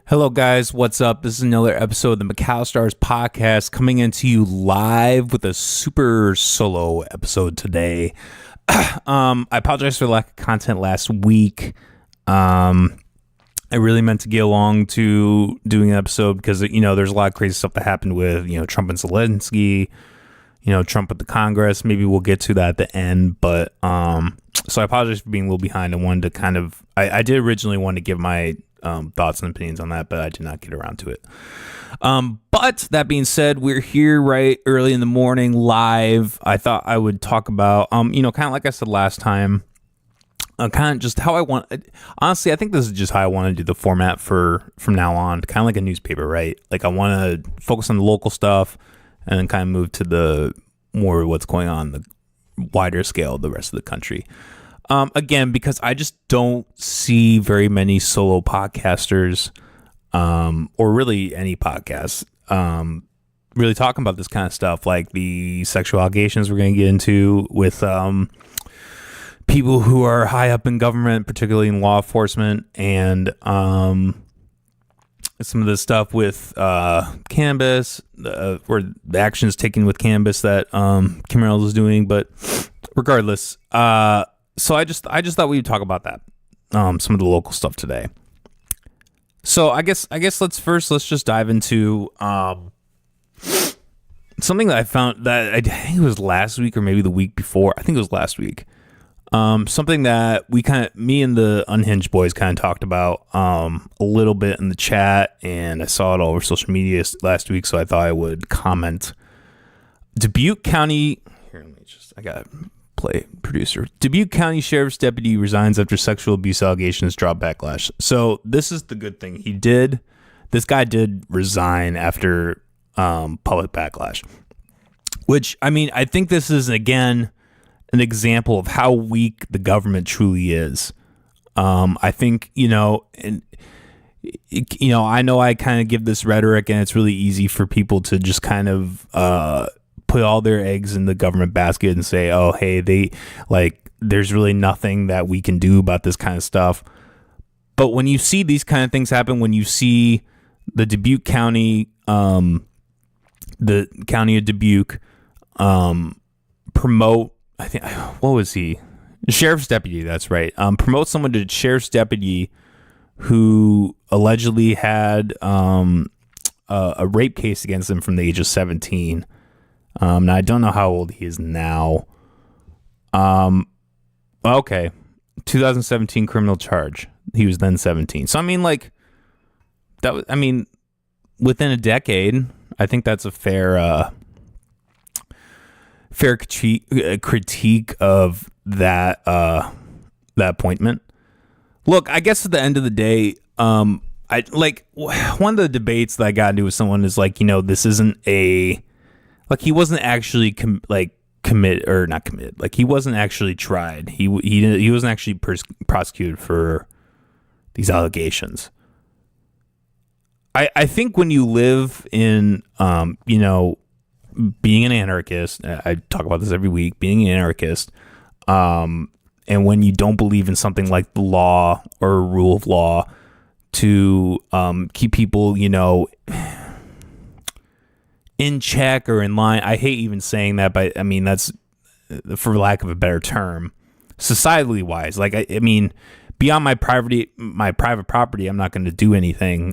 Hello, guys. What's up? This is another episode of the McAllister's podcast coming into you live with a super solo episode today. I apologize for the lack of content last week. I really meant to get along to doing an episode because, there's a lot of crazy stuff that happened with, Trump and Zelensky, Trump with the Congress. Maybe we'll get to that at the end. But so I apologize for being a little behind. I wanted to I did originally want to give my thoughts and opinions on that, but I did not get around to it. But that being said, we're here right early in the morning live. I thought I would talk about, kind of like I said last time, kind of just how I want. Honestly, I think this is just how I want to do the format from now on, kind of like a newspaper, right? Like I want to focus on the local stuff and then kind of move to the more what's going on the wider scale of the rest of the country. Again, because I just don't see very many solo podcasters, or really any podcasts, really talking about this kind of stuff, like the sexual allegations we're going to get into with people who are high up in government, particularly in law enforcement, and some of the stuff with Cannabis, or the actions taken with Cannabis that Kim Reynolds is doing. But regardless, so I just thought we would talk about that, some of the local stuff today. So I guess let's just dive into something that I found that I think it was last week or maybe the week before. I think it was last week. Something that me and the Unhinged boys kind of talked about a little bit in the chat, and I saw it all over social media last week, so I thought I would comment. Dubuque County. Here, I got play producer. Dubuque County Sheriff's deputy resigns after sexual abuse allegations draw backlash. So this is the good thing. This guy did resign after public backlash, which, I think this is, again, an example of how weak the government truly is. I think, I know I kind of give this rhetoric, and it's really easy for people to just kind of put all their eggs in the government basket and say, oh, hey, there's really nothing that we can do about this kind of stuff. But when you see these kind of things happen, when you see the Dubuque County, the county of Dubuque, promote, I think, what was he? Sheriff's deputy, that's right. Promote someone to sheriff's deputy who allegedly had a rape case against him from the age of 17. Now, I don't know how old he is now. Okay. 2017 criminal charge. He was then 17. So, within a decade, I think that's a fair critique of that appointment. Look, I guess at the end of the day, one of the debates that I got into with someone is this isn't he wasn't actually committed or not committed. He wasn't actually tried. He wasn't actually prosecuted for these allegations. I think when you live in, being an anarchist, I talk about this every week, being an anarchist, and when you don't believe in something like the law or rule of law to keep people, in check or in line. I hate even saying that, but that's for lack of a better term, societally wise. Beyond my private property, I'm not going to do anything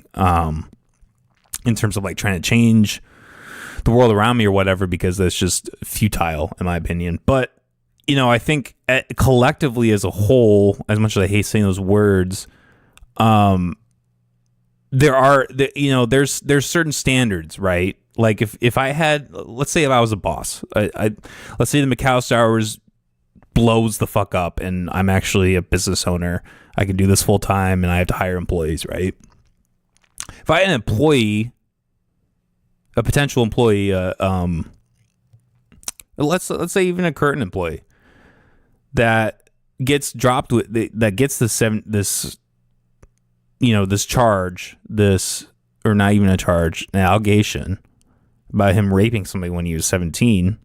in terms of trying to change the world around me or whatever, because that's just futile in my opinion. But I think collectively as a whole, as much as I hate saying those words, there's certain standards, right? If I had, let's say if I was a boss, let's say the McAllister Hours blows the fuck up and I'm actually a business owner, I can do this full time and I have to hire employees, right? If I had an employee, a potential employee, let's say even a current employee that gets dropped that gets this charge, or not even a charge, an allegation about him raping somebody when he was 17.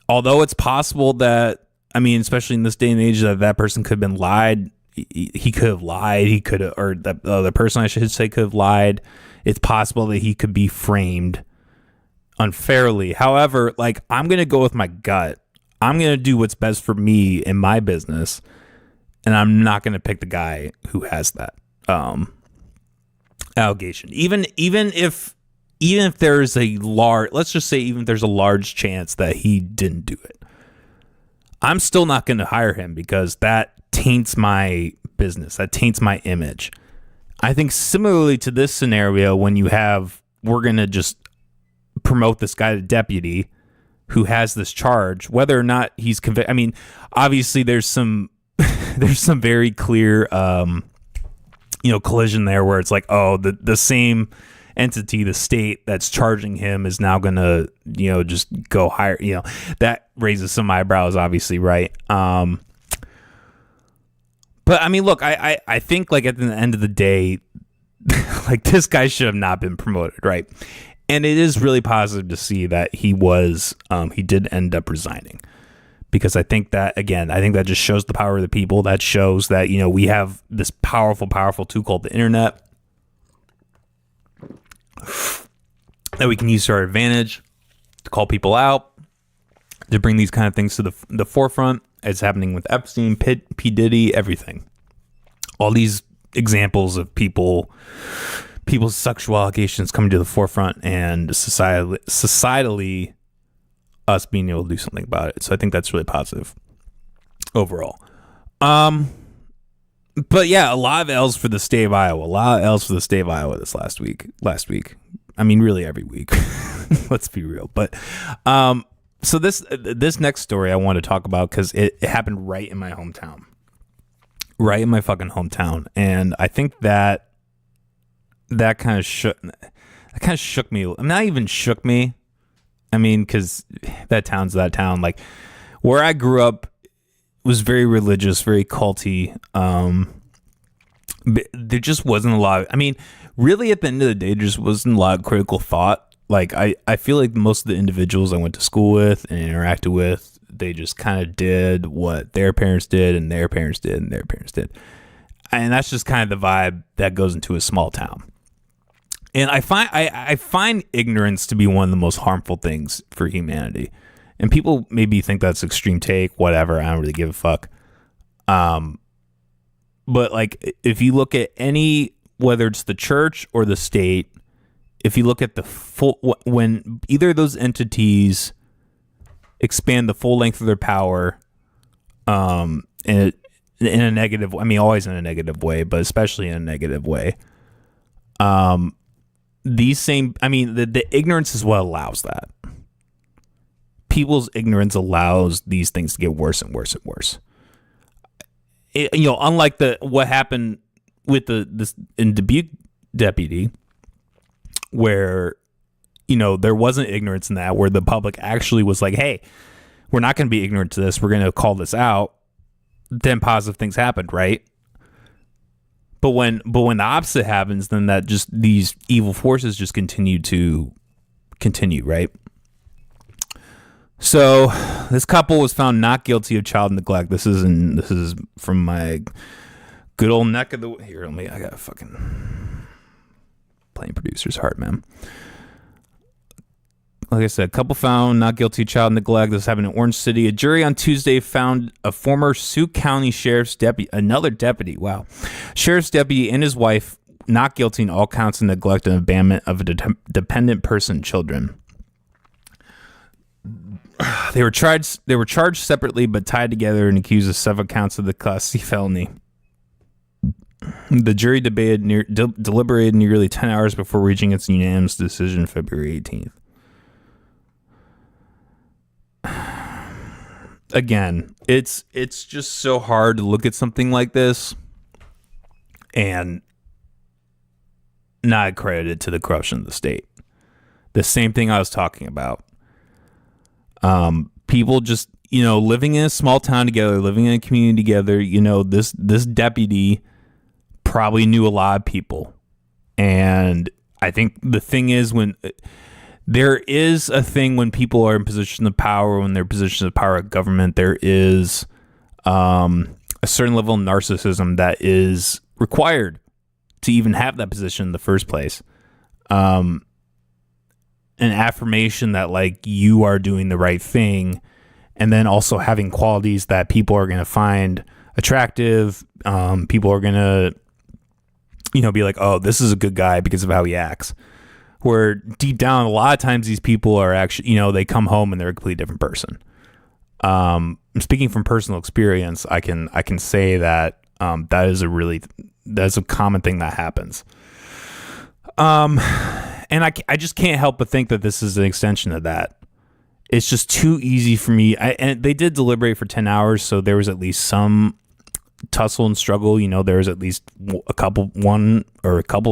Although it's possible that, especially in this day and age, that person could have been lied he could have lied. He could have, or the other person I should say could have lied. It's possible that he could be framed unfairly. However, like, I'm going to go with my gut. I'm going to do what's best for me in my business. And I'm not going to pick the guy who has that allegation. Even if there's a large, let's just say even if there's a large chance that he didn't do it, I'm still not going to hire him because that taints my business. That taints my image. I think similarly to this scenario, when we're going to just promote this guy to deputy who has this charge, whether or not he's convicted. I mean, obviously there's some very clear, collision there where it's like, oh, the same entity, the state that's charging him is now going to, just go higher. That raises some eyebrows, obviously, right? But I mean, look, I think like at the end of the day, like this guy should have not been promoted, right? And it is really positive to see that he did end up resigning, because I think that just shows the power of the people. That shows that, we have this powerful tool called the internet that we can use to our advantage to call people out, to bring these kind of things to the forefront, as happening with Epstein, P. Diddy, everything. All these examples of people's sexual allegations coming to the forefront, and societally us being able to do something about it. So I think that's really positive overall. But yeah, a lot of L's for the state of Iowa. This last week. I mean, really every week. Let's be real. But so this next story I want to talk about, because it happened right in my hometown. Right in my fucking hometown. And I think that kind of shook me. Not even shook me. I mean, because that town's that town. Like, where I grew up was very religious, very culty. There just wasn't a lot. I mean, really, at the end of the day, there just wasn't a lot of critical thought. Like, I feel like most of the individuals I went to school with and interacted with, they just kind of did what their parents did, and their parents did, and their parents did. And that's just kind of the vibe that goes into a small town. And I find ignorance to be one of the most harmful things for humanity. And people maybe think that's extreme take, whatever. I don't really give a fuck. But like, if you look at whether it's the church or the state, if you look at when either of those entities expand the full length of their power, in a negative, I mean, always in a negative way, but especially in a negative way, the ignorance is what allows that. People's ignorance allows these things to get worse and worse and worse. Unlike what happened with this in Dubuque deputy, where there wasn't ignorance in that, where the public actually was like, hey, we're not going to be ignorant to this, we're going to call this out. Then positive things happened, right? But when the opposite happens, then that just, these evil forces just continue, right? So this couple was found not guilty of child neglect. This is from my good old neck of the here. I got a fucking playing producer's heart, man. Like I said, couple found not guilty of child neglect. This happened in Orange City. A jury on Tuesday found a former Sioux County sheriff's deputy, sheriff's deputy, and his wife not guilty in all counts of neglect and abandonment of a dependent person, children. They were charged separately but tied together and accused of several counts of the Class C felony. The jury deliberated nearly 10 hours before reaching its unanimous decision February 18th. Again, it's just so hard to look at something like this and not credit it to the corruption of the state. The same thing I was talking about. People just, living in a small town together, living in a community together, this deputy probably knew a lot of people. And I think the thing is, when there is a thing when people are in positions of power, when they're positions of power at government, there is a a certain level of narcissism that is required to even have that position in the first place. An affirmation that like you are doing the right thing, and then also having qualities that people are going to find attractive. People are going to, be like, oh, this is a good guy because of how he acts. Where deep down, a lot of times these people are actually, they come home and they're a completely different person. Speaking from personal experience, I can say that that's a common thing that happens. And I just can't help but think that this is an extension of that. It's just too easy for me. And they did deliberate for 10 hours, so there was at least some tussle and struggle. There was at least a couple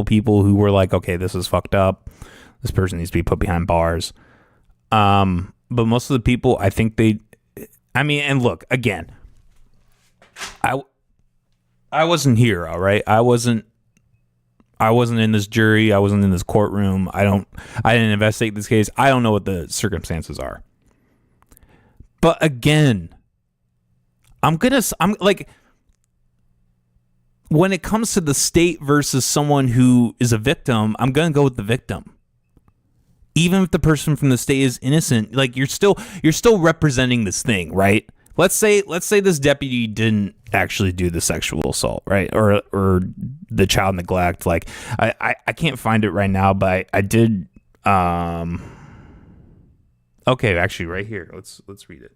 people who were like, okay, this is fucked up. This person needs to be put behind bars. But most of the people, I think and look, again, I wasn't here, all right? I wasn't in this jury. I wasn't in this courtroom. I didn't investigate this case. I don't know what the circumstances are. But again, I'm like, when it comes to the state versus someone who is a victim, I'm going to go with the victim. Even if the person from the state is innocent, like you're still representing this thing, right? Let's say this deputy didn't actually do the sexual assault, right? Or the child neglect. Like I can't find it right now, but I did. Okay, actually, right here. Let's read it.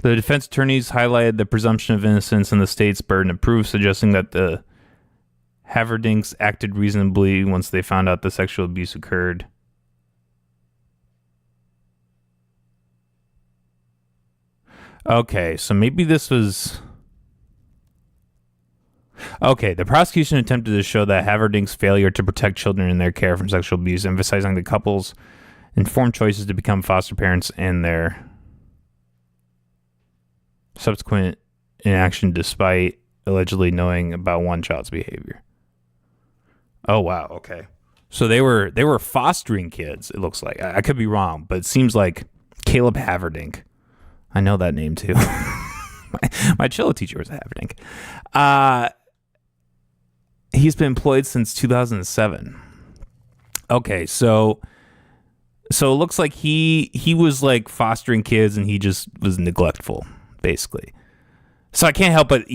The defense attorneys highlighted the presumption of innocence and the state's burden of proof, suggesting that the Haverdinks acted reasonably once they found out the sexual abuse occurred. Okay, so maybe this was... Okay, the prosecution attempted to show that Haverdinks' failure to protect children in their care from sexual abuse, emphasizing the couple's informed choices to become foster parents and their subsequent inaction despite allegedly knowing about one child's behavior. Oh, wow, okay. So they were fostering kids, it looks like. I could be wrong, but it seems like Caleb Haverdink. I know that name, too. My cello teacher was a Haverdink. He's been employed since 2007. Okay, so it looks like he was like fostering kids and he just was neglectful, basically. So I can't help but,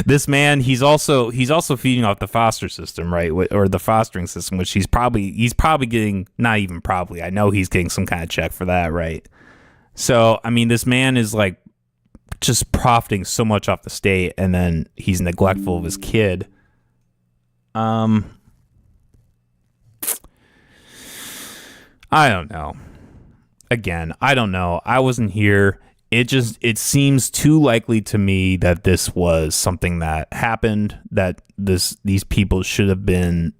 this man, he's also feeding off the foster system, right? Or the fostering system, which he's probably getting, not even probably, I know he's getting some kind of check for that, right? So, I mean, this man is like just profiting so much off the state, and then he's neglectful of his kid. I don't know. Again, I don't know. I wasn't here. It seems too likely to me that this was something that happened, that these people should have been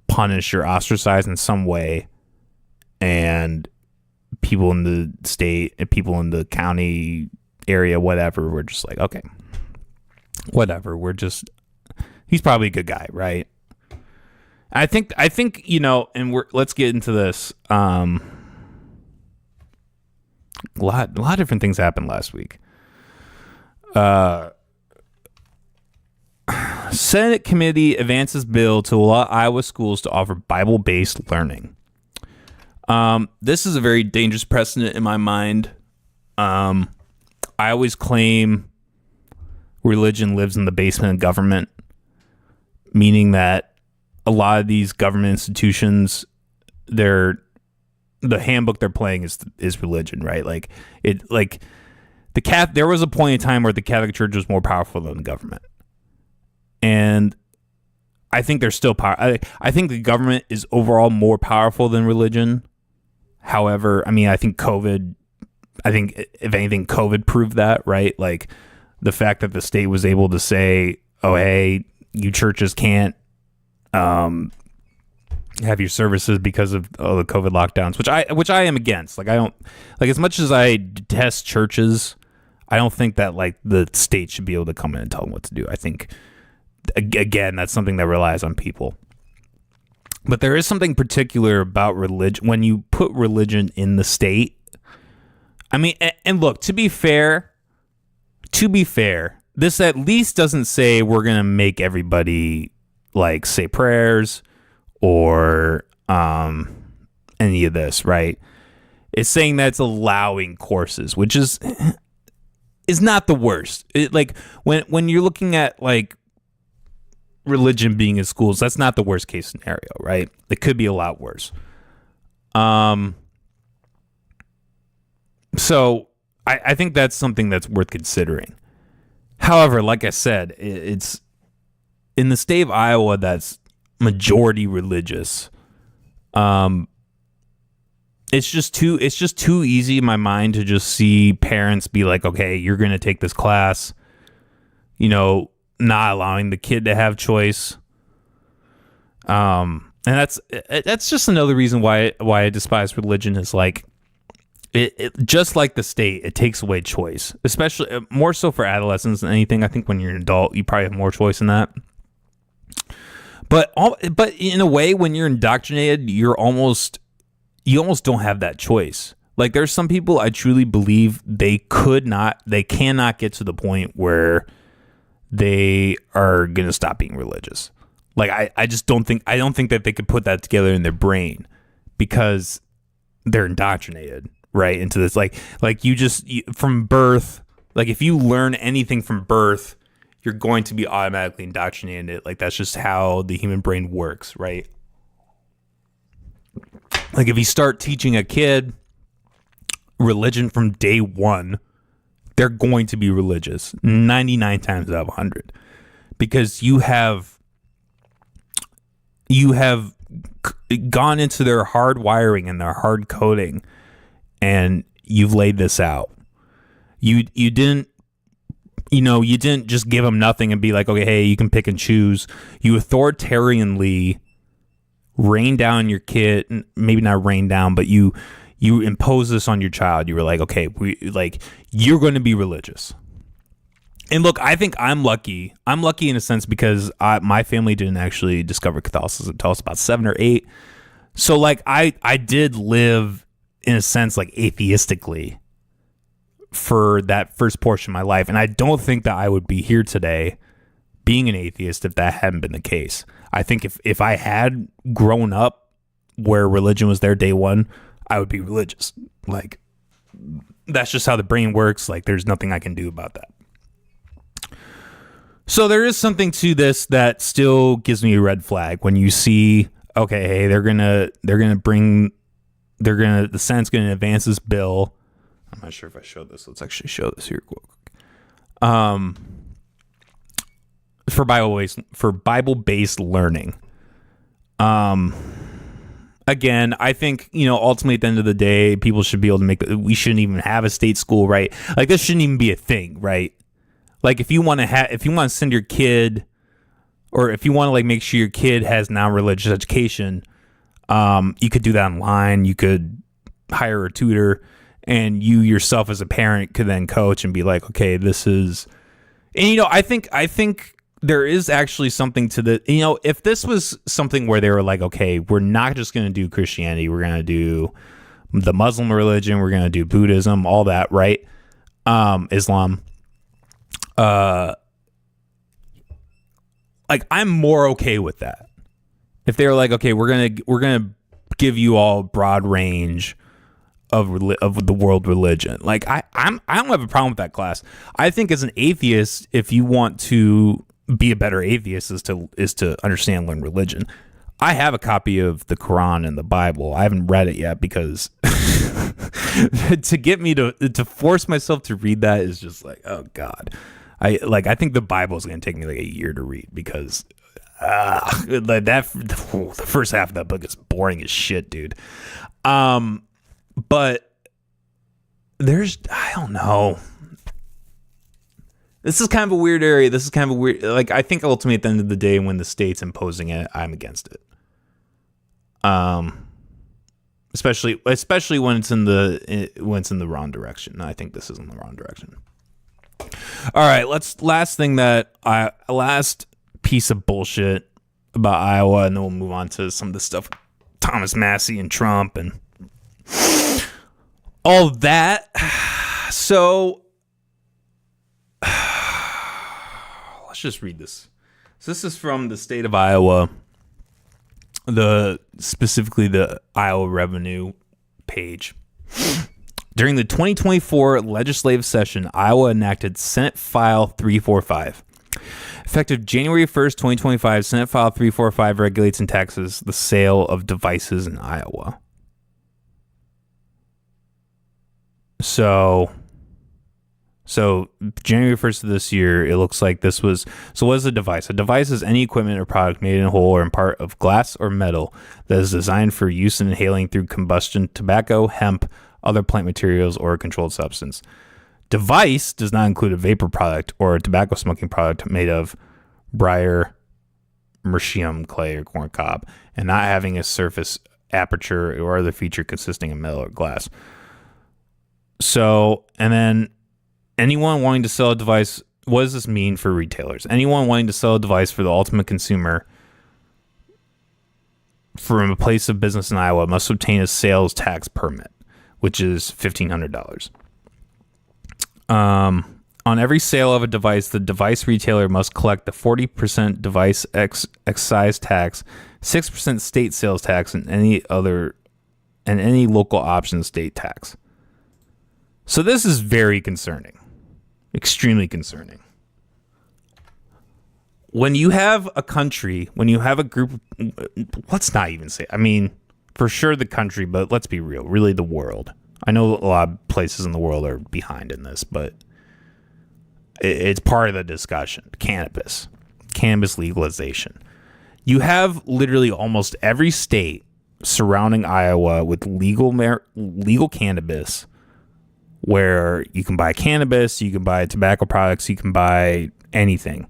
punished or ostracized in some way, and people in the state and people in the county area, whatever, were just like, okay, whatever. He's probably a good guy, right? I think, and let's get into this. A lot of different things happened last week. Senate committee advances bill to allow Iowa schools to offer Bible-based learning. This is a very dangerous precedent in my mind. I always claim religion lives in the basement of government, meaning that a lot of these government institutions, the handbook they're playing is religion, right? There was a point in time where the Catholic Church was more powerful than the government, and I think they're still power. I think the government is overall more powerful than religion. However, I mean, I think if anything, COVID proved that, right? Like the fact that the state was able to say, "Oh, hey, you churches can't have your services because of the COVID lockdowns," which I am against. Like I don't like, as much as I detest churches, I don't think that like the state should be able to come in and tell them what to do. I think again, that's something that relies on people. But there is something particular about religion when you put religion in the state. I mean, and look, to be fair, this at least doesn't say we're going to make everybody like say prayers or any of this, right? It's saying that it's allowing courses, which is not the worst. Like when you're looking at like religion being in schools, that's not the worst case scenario, right? It could be a lot worse. So I think that's something that's worth considering. However, like I said, it's in the state of Iowa that's majority religious. It's just too easy in my mind to just see parents be like, okay, you're going to take this class, not allowing the kid to have choice. And that's just another reason why I despise religion is like, it just like the state, it takes away choice, especially more so for adolescents than anything. I think when you're an adult, you probably have more choice in that. But in a way, when you're indoctrinated, you almost don't have that choice. Like there's some people I truly believe they cannot get to the point where they are gonna stop being religious. Like I don't think that they could put that together in their brain because they're indoctrinated right into this. Like you from birth, like if you learn anything from birth, you're going to be automatically indoctrinated in it. Like that's just how the human brain works, right? Like if you start teaching a kid religion from day one, they're going to be religious 99 times out of 100 because you have gone into their hard wiring and their hard coding and you've laid this out. You didn't just give them nothing and be like, okay, hey, you can pick and choose. You authoritarianly rain down your kid, maybe not rain down, but you impose this on your child. You were like, okay, you're going to be religious. And look, I think I'm lucky. I'm lucky in a sense because my family didn't actually discover Catholicism until I was about 7 or 8. So like I did live in a sense like atheistically for that first portion of my life. And I don't think that I would be here today being an atheist if that hadn't been the case. I think if I had grown up where religion was there day one, I would be religious. Like that's just how the brain works. Like there's nothing I can do about that. So there is something to this that still gives me a red flag when you see, okay, hey, the Senate's gonna advance this bill. I'm not sure if I showed this. Let's actually show this here real quick. For Bible-based learning. Again, I think, ultimately at the end of the day, people should be able to we shouldn't even have a state school, right? Like this shouldn't even be a thing, right? Like if you want to send your kid, or if you want to like make sure your kid has non-religious education, you could do that online. You could hire a tutor, and you yourself as a parent could then coach and be like, okay, this is, and I think there is actually something to the, if this was something where they were like, okay, we're not just going to do Christianity, we're going to do the Muslim religion, we're going to do Buddhism, all that, right? Islam. Like I'm more okay with that. If they were like, okay, we're gonna give you all broad range of the world religion. Like I don't have a problem with that class. I think as an atheist, if you want to be a better atheist, is to understand and learn religion. I have a copy of the Quran and the Bible. I haven't read it yet because to get me to force myself to read that is just like, oh God. I think the Bible is going to take me like a year to read because the first half of that book is boring as shit, dude. But I don't know. This is kind of a weird area. This is kind of a weird, like, I think ultimately at the end of the day, when the state's imposing it, I'm against it. Especially when it's in the wrong direction. I think this is in the wrong direction. All right, last piece of bullshit about Iowa, and then we'll move on to some of the stuff, Thomas Massie and Trump, and all that. So let's just read this. So this is from the state of Iowa, specifically the Iowa revenue page. During the 2024 legislative session, Iowa enacted Senate File 345. Effective January 1st, 2025, Senate File 345 regulates and taxes the sale of devices in Iowa. So January 1st of this year, it looks like this was... So what is a device? A device is any equipment or product made in whole or in part of glass or metal that is designed for use in inhaling through combustion tobacco, hemp, other plant materials, or a controlled substance. Device does not include a vapor product or a tobacco smoking product made of briar, mercium, clay, or corn cob, and not having a surface aperture or other feature consisting of metal or glass. So, and then anyone wanting to sell a device, what does this mean for retailers? Anyone wanting to sell a device for the ultimate consumer from a place of business in Iowa must obtain a sales tax permit, which is $1,500. On every sale of a device, the device retailer must collect the 40% device excise tax, 6% state sales tax, and any local option state tax. So this is very concerning, extremely concerning. When you have a country, when you have a group, let's not even say, I mean, for sure the country, but let's be real, really the world. I know a lot of places in the world are behind in this, but it's part of the discussion. Cannabis legalization. You have literally almost every state surrounding Iowa with legal cannabis, where you can buy cannabis, you can buy tobacco products, you can buy anything.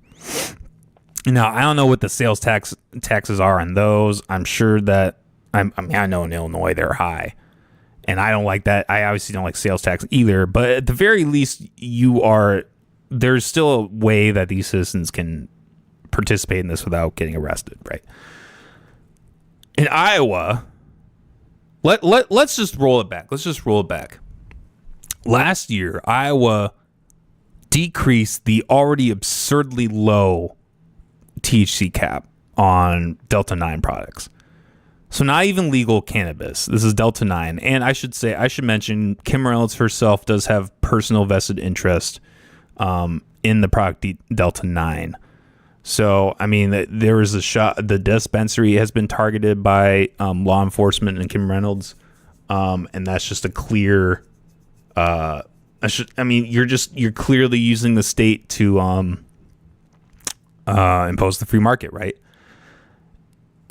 Now, I don't know what the sales taxes are on those. I'm sure that, I know in Illinois they're high, and I don't like that. I obviously don't like sales tax either, but at the very least, there's still a way that these citizens can participate in this without getting arrested, right? In Iowa, let's just roll it back. Let's just roll it back. Last year, Iowa decreased the already absurdly low THC cap on Delta 9 products. So not even legal cannabis. This is Delta 9. And I should mention, Kim Reynolds herself does have personal vested interest in the product Delta 9. So, I mean, there was the dispensary has been targeted by law enforcement and Kim Reynolds. And that's just a clear... you're clearly using the state to impose the free market, right?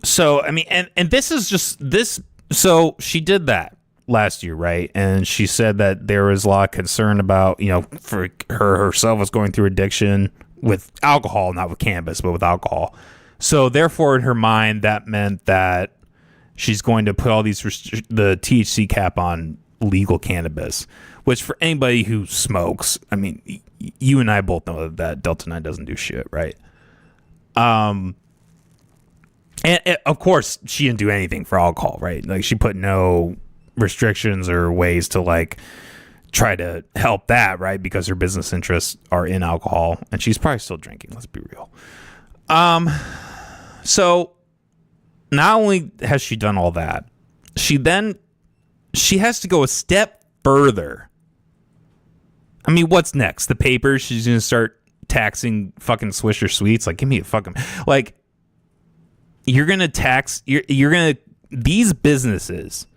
So, I mean, and this is just this. So she did that last year, right? And she said that there was a lot of concern about, for her herself was going through addiction with alcohol, not with cannabis, but with alcohol. So therefore, in her mind, that meant that she's going to put all these the THC cap on legal cannabis, which for anybody who smokes, I mean, you and I both know that Delta 9 doesn't do shit, right? And of course, she didn't do anything for alcohol, right? Like, she put no restrictions or ways to, like, try to help that, right? Because her business interests are in alcohol, and she's probably still drinking, let's be real. So not only has she done all that, she has to go a step further. I mean, what's next? The papers? She's going to start taxing fucking Swisher Sweets? Like, give me a fucking... Like, you're going to tax... You're going to... These businesses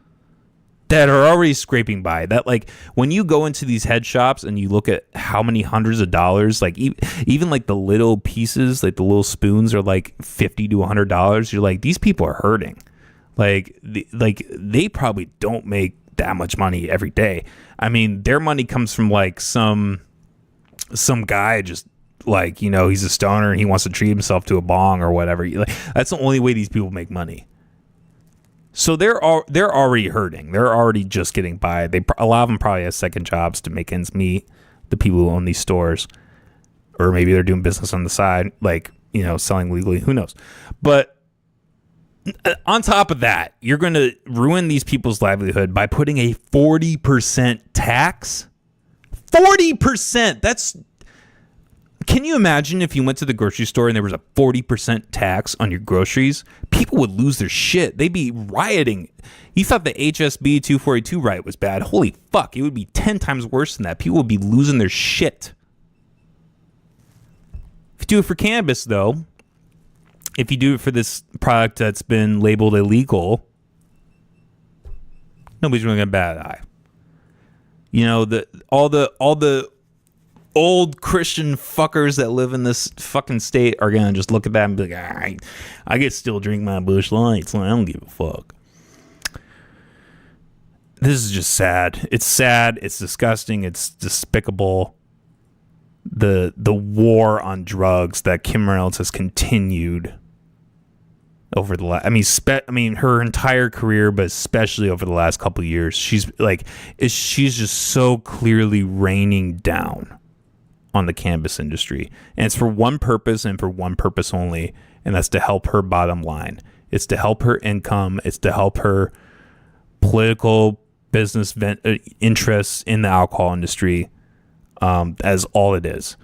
that are already scraping by, that, like, when you go into these head shops and you look at how many hundreds of dollars, like, even like the little pieces, like the little spoons are like $50 to $100, you're like, these people are hurting. Like, they probably don't make that much money every day. I mean, their money comes from, like, some guy just, like, he's a stoner and he wants to treat himself to a bong or whatever. Like, that's the only way these people make money. So they're already hurting. They're already just getting by. A lot of them probably have second jobs to make ends meet, the people who own these stores. Or maybe they're doing business on the side, like, selling legally. Who knows? But On top of that, you're going to ruin these people's livelihood by putting a 40% tax. 40%. That's. Can you imagine if you went to the grocery store and there was a 40% tax on your groceries? People would lose their shit. They'd be rioting. You thought the HSB 242 riot was bad. Holy fuck. It would be 10 times worse than that. People would be losing their shit. If you do it for cannabis, though, if you do it for this product that's been labeled illegal, nobody's really gonna bat an eye. You know, all the old Christian fuckers that live in this fucking state are gonna just look at that and be like, all right, I can still drink my Busch Lights. I don't give a fuck. This is just sad. It's sad. It's disgusting. It's despicable. The war on drugs that Kim Reynolds has continued over the last, her entire career, but especially over the last couple of years, she's just so clearly raining down on the cannabis industry, and it's for one purpose and for one purpose only, and that's to help her bottom line. It's to help her income. It's to help her political business interests in the alcohol industry. As all it is.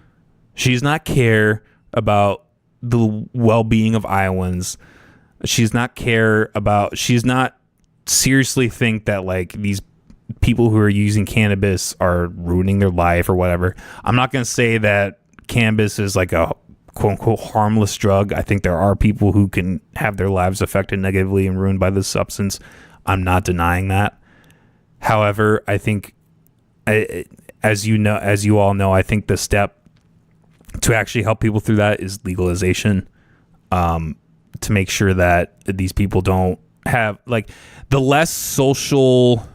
She's not care about the well-being of Iowans. She's not seriously think that like these people who are using cannabis are ruining their life or whatever. I'm not going to say that cannabis is like a quote unquote harmless drug. I think there are people who can have their lives affected negatively and ruined by this substance. I'm not denying that. However, I think, as you all know, I think the step to actually help people through that is legalization, to make sure that these people don't have, like, the less social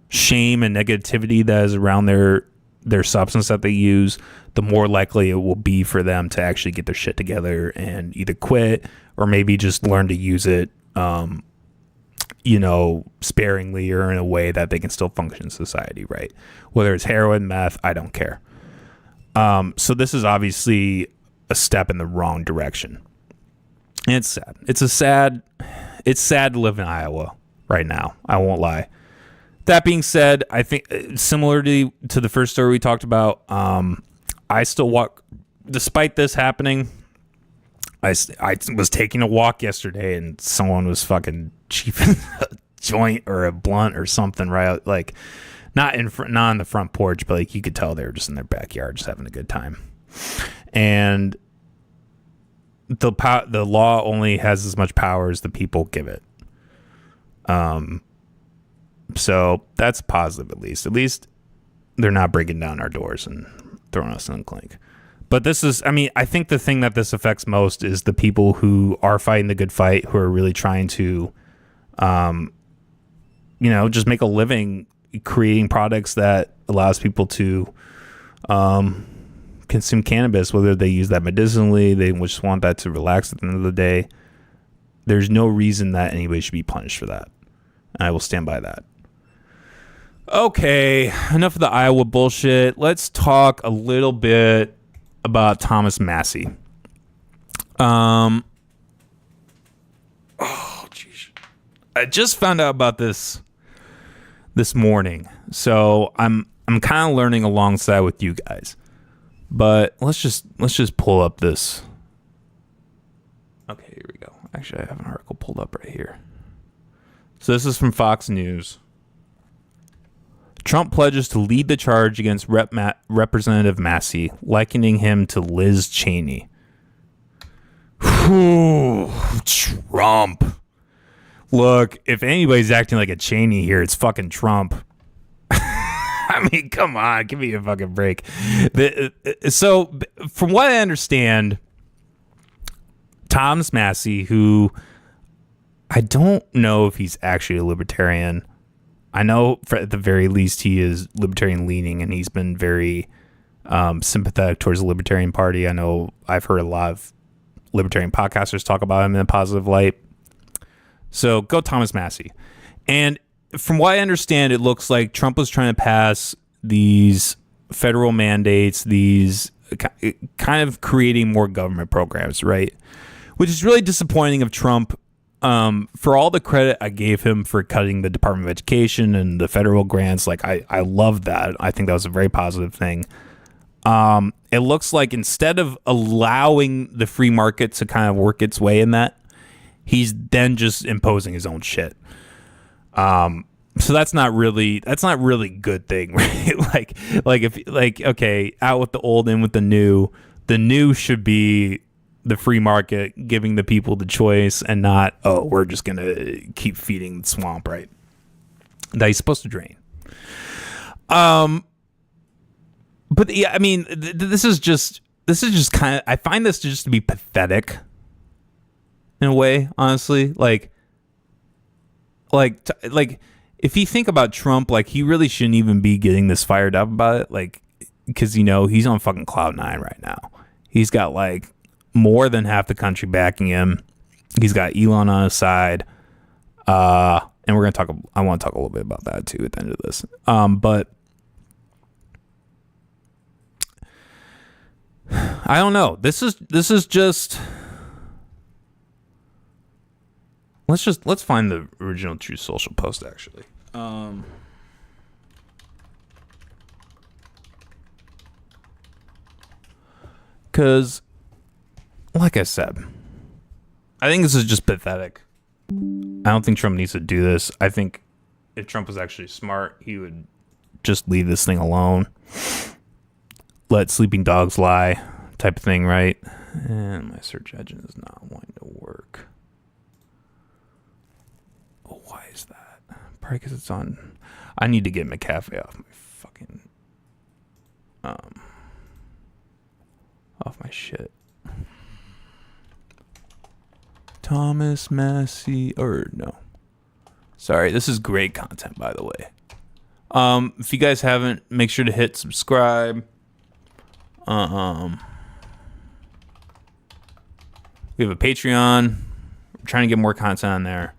shame and negativity that is around their substance that they use, the more likely it will be for them to actually get their shit together and either quit or maybe just learn to use it, sparingly or in a way that they can still function in society, right? Whether it's heroin, meth, I don't care. So this is obviously a step in the wrong direction. And it's sad. It's sad to live in Iowa right now. I won't lie. That being said, I think similar to the first story we talked about, I still walk, despite this happening. I was taking a walk yesterday and someone was fucking chiefing a joint or a blunt or something, right? Like not on the front porch, but like you could tell they were just in their backyard, just having a good time. And the law only has as much power as the people give it. So that's positive, at least. At least they're not breaking down our doors and throwing us in the clink. But this is, I think the thing that this affects most is the people who are fighting the good fight, who are really trying to, just make a living creating products that allows people to consume cannabis, whether they use that medicinally, they just want that to relax at the end of the day. There's no reason that anybody should be punished for that. And I will stand by that. Okay, enough of the Iowa bullshit. Let's talk a little bit about Thomas Massie. Oh, jeez. I just found out about this morning, so I'm kind of learning alongside with you guys. But let's just pull up this. Okay, here we go. Actually, I have an article pulled up right here. So this is from Fox News. Trump pledges to lead the charge against Representative Massie, likening him to Liz Cheney. Whew, Trump. Look, if anybody's acting like a Cheney here, it's fucking Trump. Come on, give me a fucking break. So, from what I understand, Thomas Massie, who I don't know if he's actually a libertarian. I know at the very least he is libertarian leaning, and he's been very sympathetic towards the Libertarian Party. I know I've heard a lot of libertarian podcasters talk about him in a positive light. So go Thomas Massie. And from what I understand, it looks like Trump was trying to pass these federal mandates, these kind of creating more government programs, right? Which is really disappointing of Trump For all the credit I gave him for cutting the Department of Education and the federal grants, like I love that. I think that was a very positive thing. It looks like instead of allowing the free market to kind of work its way in that, he's then just imposing his own shit. So that's not really good thing, right? Okay, out with the old, in with the new. The new should be the free market giving the people the choice, and not, oh, we're just gonna keep feeding the swamp, right? That he's supposed to drain. But yeah, I mean, this is just kind of, I find this just to be pathetic in a way, honestly. Like if you think about Trump, like, he really shouldn't even be getting this fired up about it, like, because, he's on fucking cloud nine right now. He's got like more than half the country backing him. He's got Elon on his side. And we're going to talk, I want to talk a little bit about that too at the end of this. But I don't know. This is just, let's find the original Truth Social post, actually. Because, like I said, I think this is just pathetic. I don't think Trump needs to do this. I think if Trump was actually smart, he would just leave this thing alone. Let sleeping dogs lie type of thing, right? And my search engine is not wanting to work. Oh, why is that? Probably because it's on. I need to get McAfee off my fucking off my shit. Thomas Massie, or no. Sorry, this is great content, by the way. If you guys haven't, make sure to hit subscribe. We have a Patreon. We're trying to get more content on there.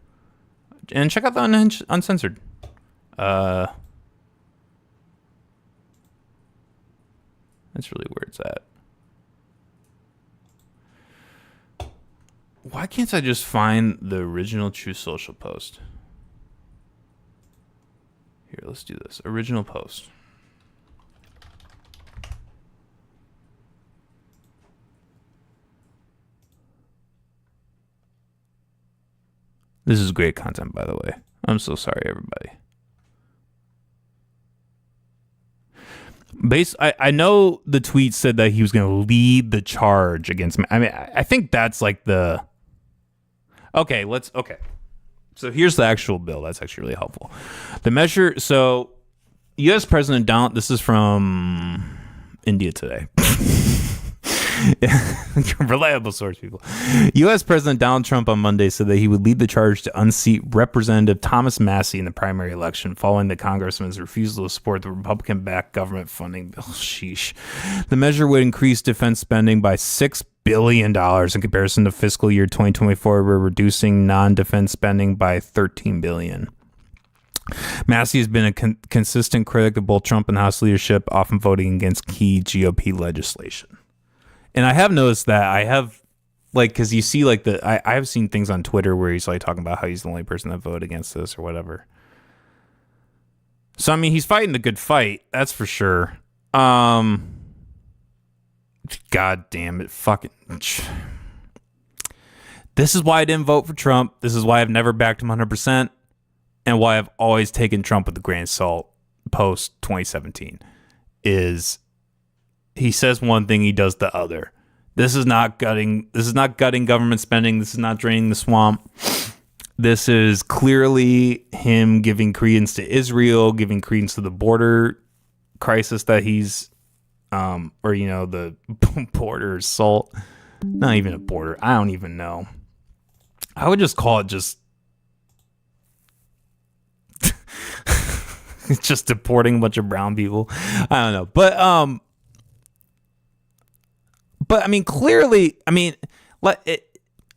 And check out the Uncensored. That's really where it's at. Why can't I just find the original Truth Social post? Here, let's do this. Original post. This is great content, by the way. I'm so sorry, everybody. I know the tweet said that he was going to lead the charge against me. I mean, I think that's like the... Okay. So here's the actual bill. That's actually really helpful. The measure... So, U.S. President Donald... This is from India Today. Reliable source, people. U.S. President Donald Trump on Monday said that he would lead the charge to unseat Representative Thomas Massie in the primary election following the congressman's refusal to support the Republican-backed government funding bill. Sheesh. The measure would increase defense spending by $6 billion in comparison to fiscal year 2024, where reducing non-defense spending by $13 billion. Massie has been a consistent critic of both Trump and House leadership, often voting against key GOP legislation. And I have noticed that because you see, like, I have seen things on Twitter where he's like talking about how he's the only person that voted against this or whatever. So, I mean, he's fighting the good fight. That's for sure. God damn it. Fucking. This is why I didn't vote for Trump. This is why I've never backed him 100%. And why I've always taken Trump with a grain of salt post 2017 is he says one thing, he does the other. This is not gutting government spending. This is not draining the swamp. This is clearly him giving credence to Israel, giving credence to the border crisis that he's, the border assault. Not even a border. I don't even know. I would just call it just just deporting a bunch of brown people. I don't know. But I mean, clearly, and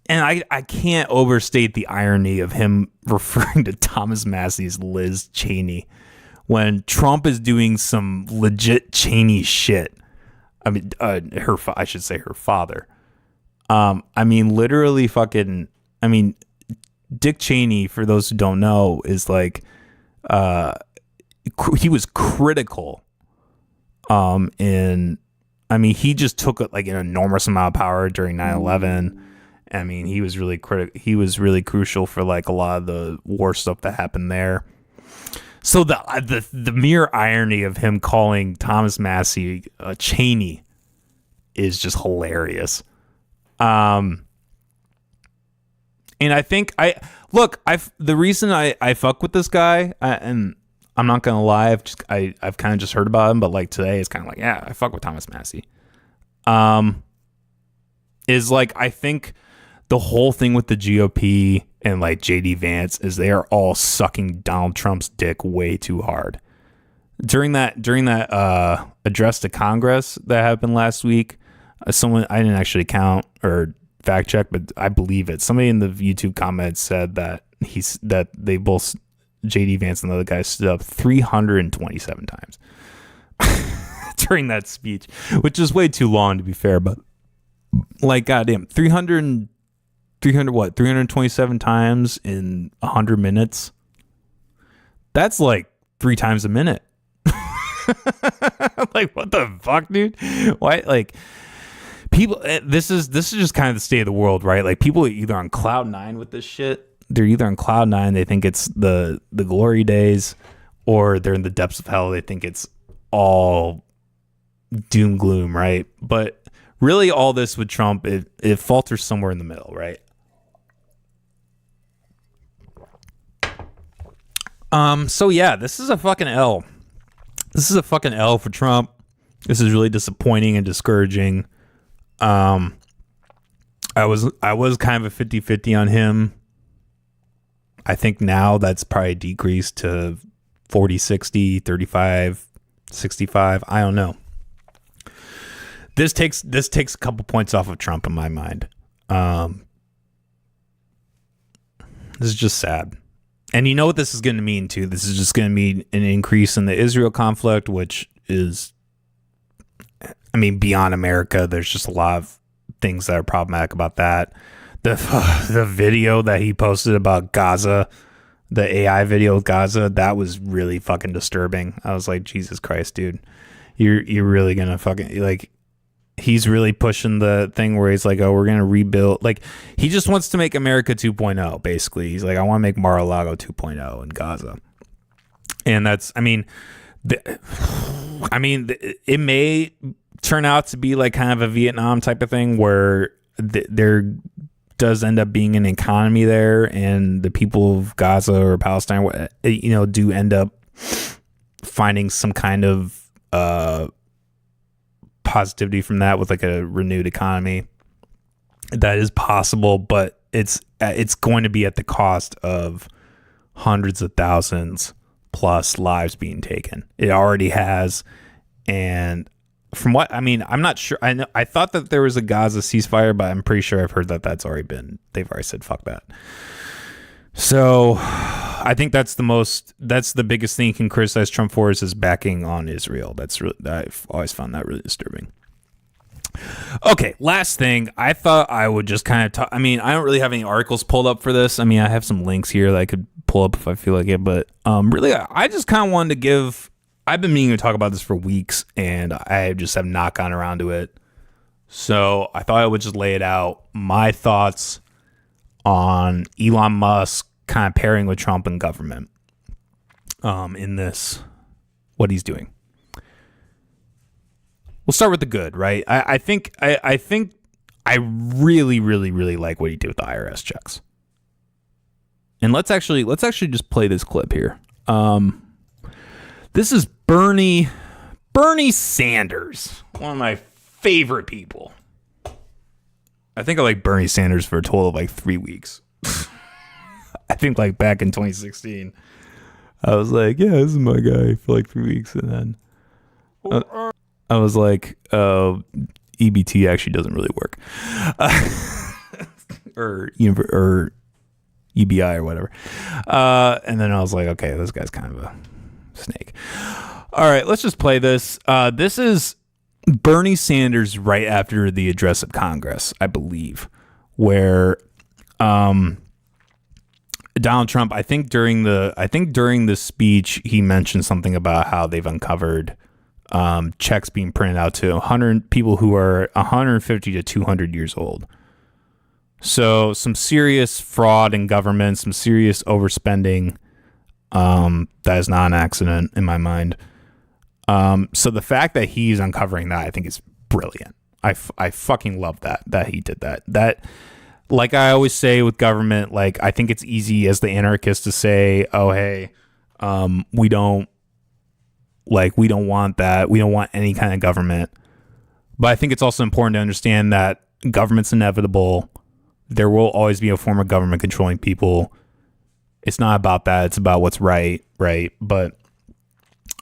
I can't overstate the irony of him referring to Thomas Massie as Liz Cheney when Trump is doing some legit Cheney shit. I mean, I should say her father. Literally fucking, Dick Cheney, for those who don't know, is like he was critical he just took like an enormous amount of power during 9/11. I mean, he was really crucial for like a lot of the war stuff that happened there. So the mere irony of him calling Thomas Massie Cheney is just hilarious. And I think the reason I fuck with this guy, and I'm not gonna lie, I've kind of just heard about him, but like today it's kind of like, yeah, I fuck with Thomas Massie. Is like, I think the whole thing with the GOP and like JD Vance is they are all sucking Donald Trump's dick way too hard. During that address to Congress that happened last week, someone, I didn't actually count or fact check, but I believe it. Somebody in the YouTube comments said that they both, JD Vance and the other guy, stood up 327 times during that speech, which is way too long to be fair, but like, goddamn, 327 times in 100 minutes. That's like 3 times a minute. Like, what the fuck, dude? Why? Like, people, this is just kind of the state of the world, right? Like, people are either on cloud 9 with this shit. They're either on cloud 9, they think it's the glory days, or they're in the depths of hell. They think it's all doom gloom, right? But really, all this with Trump, it falters somewhere in the middle, right? So yeah, this is a fucking L. This is a fucking L for Trump. This is really disappointing and discouraging. I was kind of a 50-50 on him. I think now that's probably decreased to 40-60, 35-65. I don't know. This takes a couple points off of Trump in my mind. This is just sad. And you know what this is going to mean, too? This is just going to mean an increase in the Israel conflict, which is, I mean, beyond America. There's just a lot of things that are problematic about that. The video that he posted about Gaza, the AI video of Gaza, that was really fucking disturbing. I was like, Jesus Christ, dude. You're really going to fucking, like, he's really pushing the thing where he's like, oh, we're going to rebuild. Like, he just wants to make America 2.0, basically. He's like, I want to make Mar-a-Lago 2.0 in Gaza. And that's, I mean, it may turn out to be like kind of a Vietnam type of thing where there does end up being an economy there, and the people of Gaza or Palestine, do end up finding some kind of positivity from that with like a renewed economy. That is possible, but it's going to be at the cost of hundreds of thousands plus lives being taken. It already has, and from what, I mean, I'm not sure. I thought that there was a Gaza ceasefire, but I'm pretty sure I've heard that they've already said fuck that. So I think that's the biggest thing you can criticize Trump for, is his backing on Israel. I've always found that really disturbing. Okay, last thing. I thought I would just kind of talk. I mean, I don't really have any articles pulled up for this. I mean, I have some links here that I could pull up if I feel like it, but really, I just kind of wanted to give. I've been meaning to talk about this for weeks, and I just have not gotten around to it. So I thought I would just lay it out. My thoughts on Elon Musk kind of pairing with Trump and government in this, what he's doing. We'll start with the good, right? I think I really, really, really like what he did with the IRS checks. And let's actually just play this clip here. This is Bernie Sanders, one of my favorite people. I think I like Bernie Sanders for a total of like 3 weeks. I think like back in 2016, I was like, yeah, this is my guy for like 3 weeks. And then I was like, EBT actually doesn't really work. Or UBI or whatever. And then I was like, okay, this guy's kind of a snake. All right, let's just play this. This is Bernie Sanders right after the address of Congress, I believe, where Donald Trump, I think during the speech, he mentioned something about how they've uncovered checks being printed out to 100 people who are 150 to 200 years old. So some serious fraud in government, some serious overspending. That is not an accident in my mind. So the fact that he's uncovering that, I think, is brilliant. I fucking love that he did that. That, like I always say with government, like, I think it's easy as the anarchist to say, oh, hey, we don't want that. We don't want any kind of government. But I think it's also important to understand that government's inevitable. There will always be a form of government controlling people. It's not about that. It's about what's right. But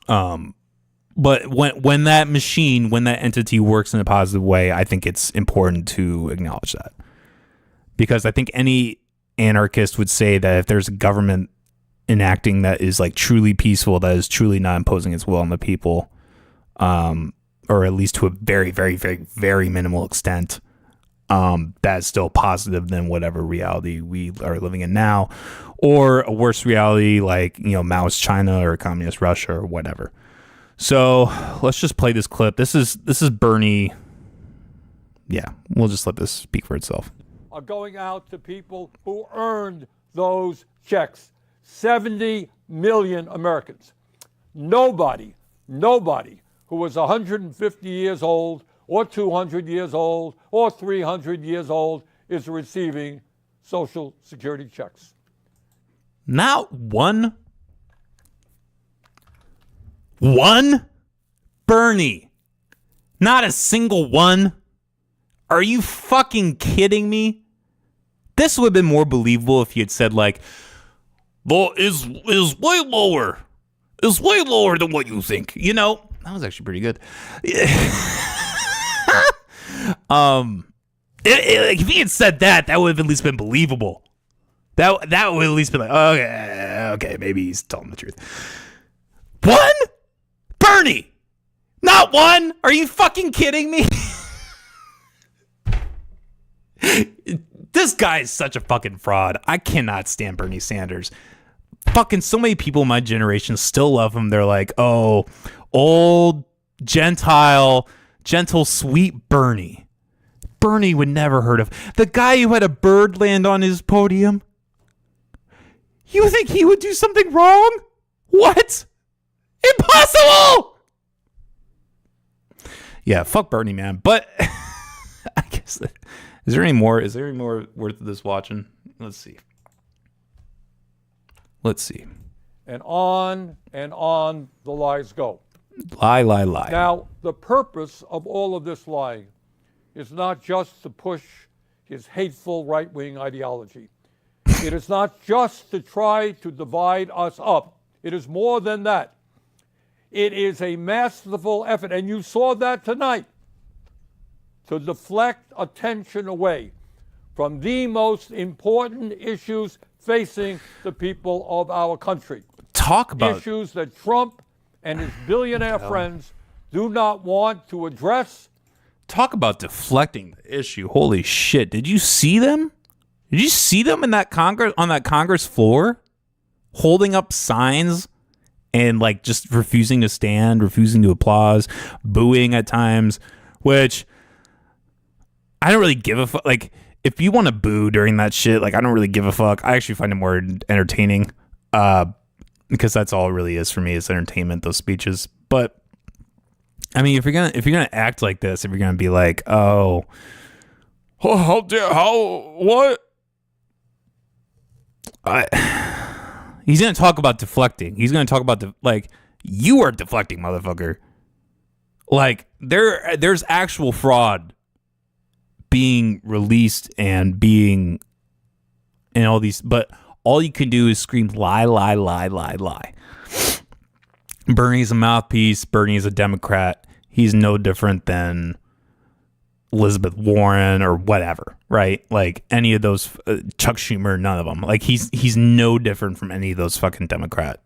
when that machine, when that entity works in a positive way, I think it's important to acknowledge that. Because I think any anarchist would say that if there's a government enacting that is like truly peaceful, that is truly not imposing its will on the people, or at least to a very, very, very, very minimal extent, that's still positive than whatever reality we are living in now, or a worse reality like, Maoist China or communist Russia or whatever. So let's just play this clip. This is Bernie. Yeah, we'll just let this speak for itself. Are going out to people who earned those checks. 70 million Americans. Nobody who was 150 years old or 200 years old or 300 years old is receiving Social Security checks. Not one? One? Bernie. Not a single one? Are you fucking kidding me? This would have been more believable if you had said, like, well, is way lower. Is way lower than what you think. That was actually pretty good. If he had said that would have at least been believable. That would at least be like, okay, maybe he's telling the truth. One? Bernie! Not one? Are you fucking kidding me? This guy is such a fucking fraud. I cannot stand Bernie Sanders. Fucking so many people in my generation still love him. They're like, oh, old, gentle, sweet Bernie. Bernie would never heard of. The guy who had a bird land on his podium. You think he would do something wrong? What? Impossible! Yeah, fuck Bernie, man. But I guess is there any more worth of this watching? Let's see. And on the lies go. Lie. Now, the purpose of all of this lying is not just to push his hateful right-wing ideology. It is not just to try to divide us up. It is more than that. It is a masterful effort, and you saw that tonight, to deflect attention away from the most important issues facing the people of our country. Talk about issues that Trump and his billionaire friends do not want to address. Talk about deflecting the issue. Holy shit. Did you see them? Did you see them in that Congress floor holding up signs and like just refusing to stand, refusing to applause, booing at times, which I don't really give a fuck. Like, if you want to boo during that shit, like, I don't really give a fuck. I actually find it more entertaining, because that's all it really is for me, is entertainment, those speeches. But I mean, if you're gonna act like this, if you're gonna be like, what? He's gonna talk about deflecting. He's gonna talk about you are deflecting, motherfucker. Like, there's actual fraud being released and being in all these, but all you can do is scream lie. Bernie's a mouthpiece. Bernie is a Democrat. He's no different than Elizabeth Warren or whatever, right? Like any of those, Chuck Schumer, none of them. Like he's no different from any of those fucking Democrat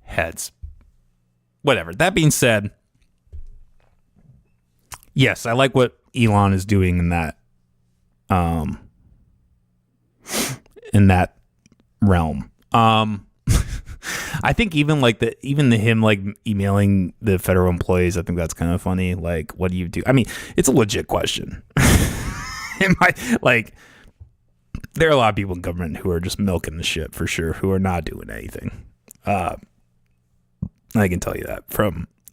heads. Whatever. That being said, yes, I like what Elon is doing in that realm. I think even him like emailing the federal employees, I think that's kind of funny. Like, what do you do? I mean, it's a legit question. There are a lot of people in government who are just milking the shit for sure, who are not doing anything. I can tell you that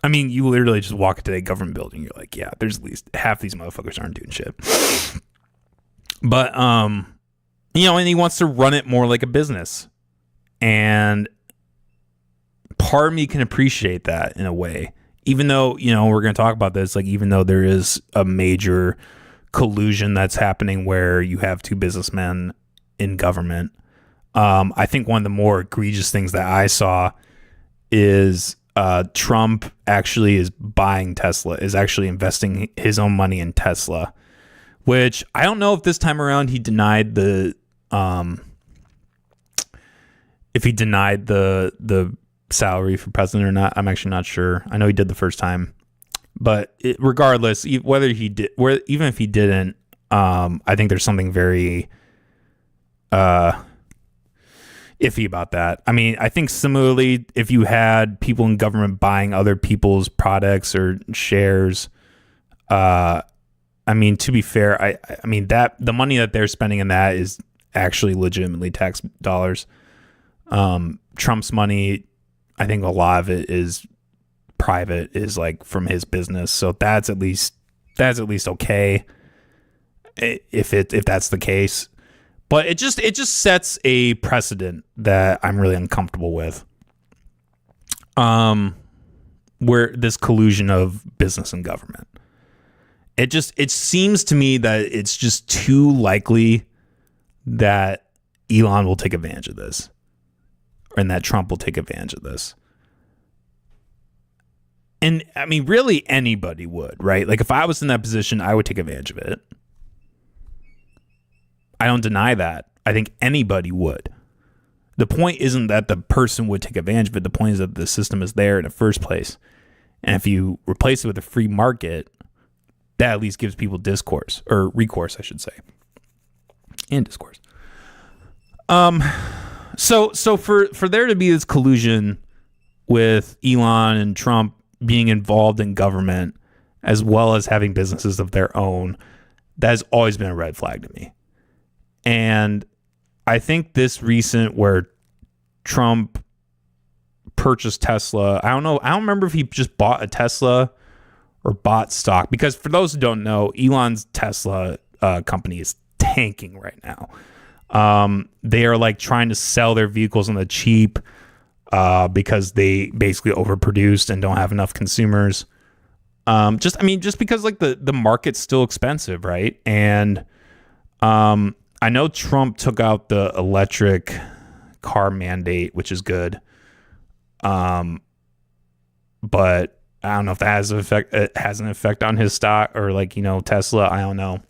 you literally just walk into a government building, you're like, yeah, there's at least half these motherfuckers aren't doing shit. But, and he wants to run it more like a business. And part of me can appreciate that in a way, even though, we're going to talk about this, like, even though there is a major collusion that's happening where you have two businessmen in government. I think one of the more egregious things that I saw is Trump actually is buying Tesla, is actually investing his own money in Tesla, which I don't know if this time around he denied the salary for president or not. I'm actually not sure. I know he did the first time, but regardless, whether he did, even if he didn't, I think there's something very iffy about that. I mean, I think similarly, if you had people in government buying other people's products or shares, to be fair, I mean that the money that they're spending in that is actually legitimately tax dollars. Trump's money, I think a lot of it is private, is like from his business, so that's at least okay if that's the case. But it just sets a precedent that I'm really uncomfortable with. Where this collusion of business and government, it seems to me that it's just too likely that Elon will take advantage of this, and that Trump will take advantage of this. And I mean, really anybody would, right? Like if I was in that position, I would take advantage of it. I don't deny that. I think anybody would. The point isn't that the person would take advantage of it. The point is that the system is there in the first place. And if you replace it with a free market, that at least gives people recourse, I should say. And discourse. So for there to be this collusion with Elon and Trump being involved in government as well as having businesses of their own, that has always been a red flag to me. And I think this recent where Trump purchased Tesla, I don't remember if he just bought a Tesla or bought stock, because for those who don't know, Elon's Tesla company is tanking right now. They are like trying to sell their vehicles on the cheap because they basically overproduced and don't have enough consumers. Just because like the market's still expensive, right? And I know Trump took out the electric car mandate, which is good. But I don't know if that has an effect on his stock or Tesla. I don't know.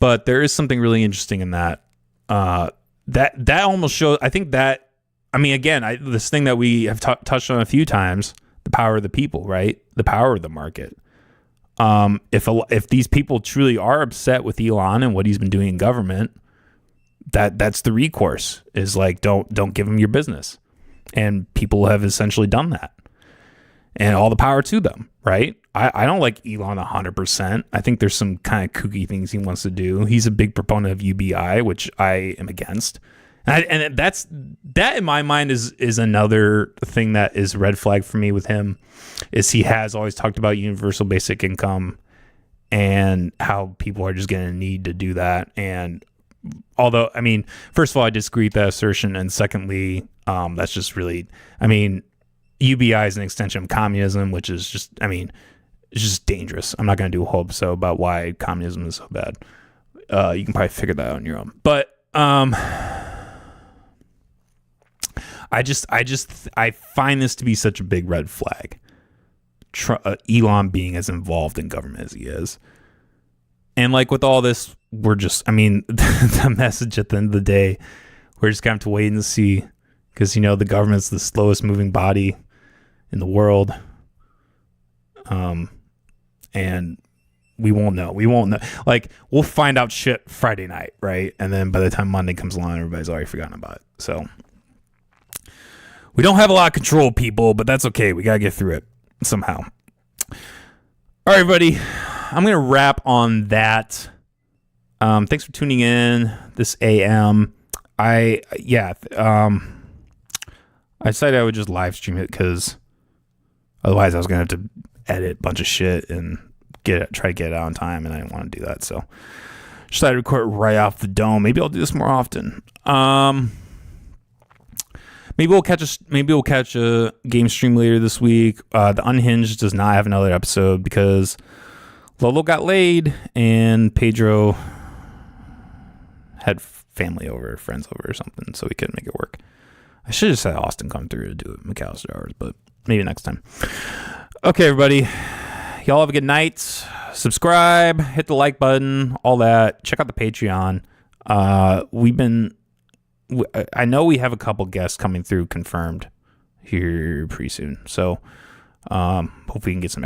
But there is something really interesting in that. That almost shows. I think that. I mean, again, this thing that we have touched on a few times: the power of the people, right? The power of the market. If these people truly are upset with Elon and what he's been doing in government, that's the recourse. Is like don't give him your business, and people have essentially done that, and all the power to them, right? I don't like Elon 100%. I think there's some kind of kooky things he wants to do. He's a big proponent of UBI, which I am against. And that in my mind is another thing that is red flag for me with him, is he has always talked about universal basic income and how people are just going to need to do that. And although, I mean, first of all, I disagree with that assertion. And secondly, that's just really, I mean, UBI is an extension of communism, which is just, I mean, it's just dangerous. I'm not going to do a whole episode about why communism is so bad. You can probably figure that out on your own. But I find this to be such a big red flag. Elon being as involved in government as he is. And like with all this, we're just, I mean, the message at the end of the day, we're just going to have to wait and see, because, the government's the slowest moving body in the world. And We won't know. Like, we'll find out shit Friday night, right? And then by the time Monday comes along, everybody's already forgotten about it. So we don't have a lot of control, people, but that's okay. We got to get through it somehow. All right, everybody. I'm going to wrap on that. Thanks for tuning in this AM. I decided I would just live stream it because otherwise I was going to have to edit a bunch of shit and try to get it out on time, and I didn't want to do that. So decided to record it right off the dome. Maybe I'll do this more often. Maybe we'll catch a game stream later this week. The Unhinged does not have another episode because Lolo got laid and Pedro had family over, friends over or something, so we couldn't make it work. I should have said Austin come through to do it McAllister hours, but maybe next time. Okay, everybody. Y'all have a good night. Subscribe, hit the like button, all that. Check out the Patreon. I know we have a couple guests coming through confirmed here pretty soon. So hopefully we can get some